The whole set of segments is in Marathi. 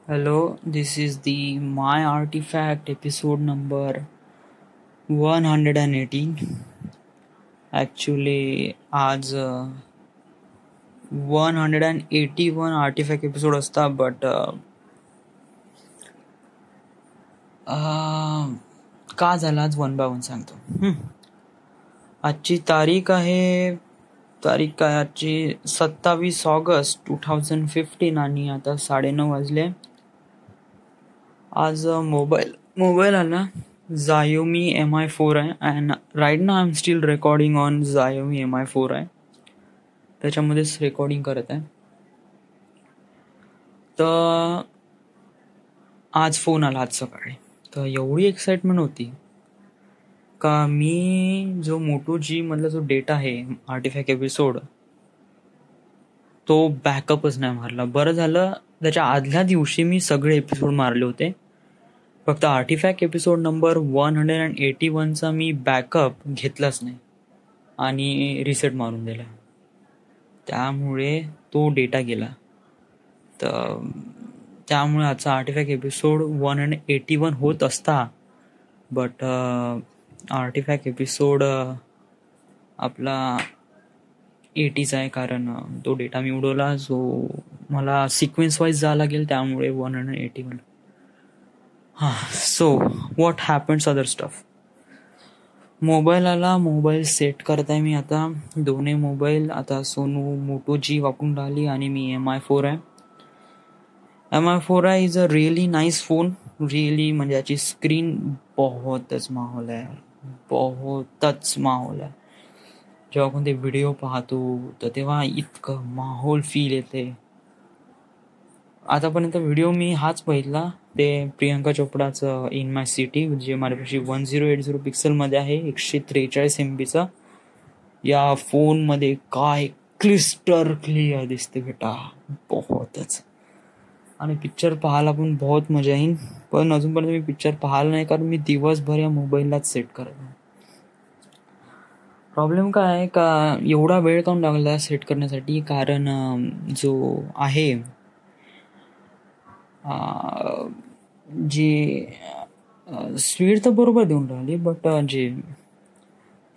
Hello, this is the My Artifact episode number 118. Actually, आज 181 आर्टिफॅक्ट एपिसोड असता बट का झाला आज 1 by 1 सांगतो. आजची तारीख काय आजची 27 ऑगस्ट 2015 आणि आता 9:30 वाजले. आज मोबाईल आला. Xiaomi Mi4 आहे अँड राईट नाव I am still recording on Xiaomi Mi4 आहे. त्याच्यामध्येच रेकॉर्डिंग करत आहे. तर आज फोन आला आज सकाळी. तर एवढी एक्साइटमेंट होती का मी जो Moto G मधला जो डेटा आहे आर्टिफॅक्ट एपिसोड तो बॅकअपच नाही मारला. बरं झालं त्याच्या आदल्या दिवशी मी सगळे एपिसोड मारले होते. फक्त आर्टिफॅक्ट एपिसोड नंबर 181चा मी बॅकअप घेतलाच नाही आणि रिसेट मारून दिला. त्यामुळे तो डेटा गेला. तर त्यामुळे आजचा आर्टिफॅक्ट एपिसोड 181 होत असता बट आर्टिफॅक्ट एपिसोड आपला 80च आहे कारण तो डेटा मी उडवला जो मला सिक्वेन्स वाईज जावं लागेल. त्यामुळे 181. So what happens other stuff. Mobile आला. मोबाईल सेट करताय मी आता. दोन्ही मोबाईल आता सोनू Moto G वापरून राहिली आणि मी Mi4 आहे. Mi4 आहे is a really nice phone. Really म्हणजे याची स्क्रीन बहुतच माहोल आहे. जेव्हा कोणते व्हिडिओ पाहतो तर तेव्हा इतकं माहोल फील येते. आतापर्यंत व्हिडिओ मी हाच पाहिला ते प्रियंका चोपडाचं इन माय सिटी जे माझ्यापाशी 1080 पिक्सलमध्ये आहे 143 MB. या फोनमध्ये काय क्लिस्टर क्लिअर दिसते बेटा बहुतच. आणि पिक्चर पाहायला पण बहुत मजा येईल. पण अजूनपर्यंत मी पिक्चर पाहिला नाही कारण मी दिवसभर या मोबाईललाच सेट करत आहे. प्रॉब्लेम काय आहे का एवढा वेळ काऊन लागला सेट करण्यासाठी कारण जो आहे जे स्पीड तर बरोबर देऊन राहिली बट जे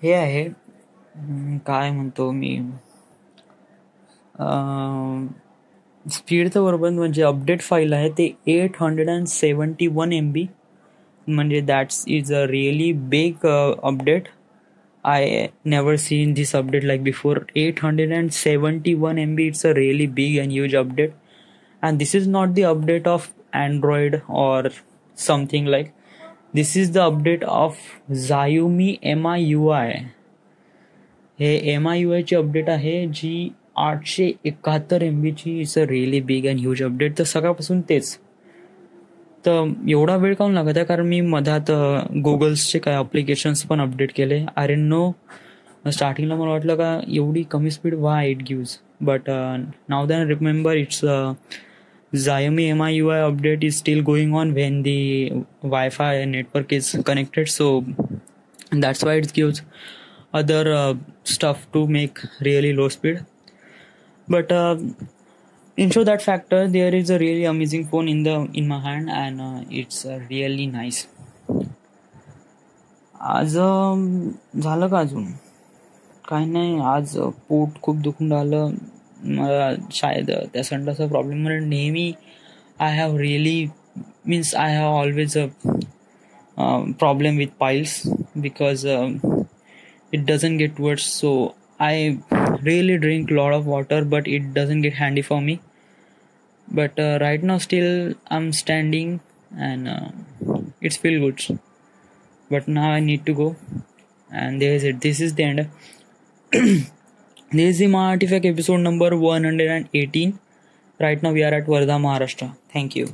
हे आहे काय म्हणतो मी स्पीड तर बरोबर म्हणजे अपडेट फाईल आहे ते 871 MB म्हणजे that's is a really big update. I never seen this update like before. 871 MB. It's a really big and huge update. And this is not the update of Android or something like. This is the update of Xiaomi MIUI. हे MIUI ची अपडेट आहे जी 871 MB ची. It's a really big and huge update. तर सकाळपासून तेच. तर एवढा वेळ काऊन लागत आहे कारण मी मधात गुगल्सचे काय ॲप्लिकेशन्स पण अपडेट केले. I don't know. स्टार्टिंगला मला वाटलं का एवढी कमी speed why it gives but now than remember it's Xiaomi MIUI update is still going on when the Wi-Fi network is connected, so that's why it gives other stuff to make really low speed. But ensure that factor there is a really amazing phone in my hand and it's really nice. आज झालं का अजून काही नाही. आज पोट खूप दुखून राहिलं. मला शायद त्या संडाचा प्रॉब्लेम मला नेहमी I have always a problem with piles because it doesn't get worse. So I really drink lot of water but it doesn't get handy for me. But right now still I'm standing and it's feel good. But now I need to go and this is the end. This is the My Artifact episode number 118. Right now we are at Wardha, Maharashtra. Thank you.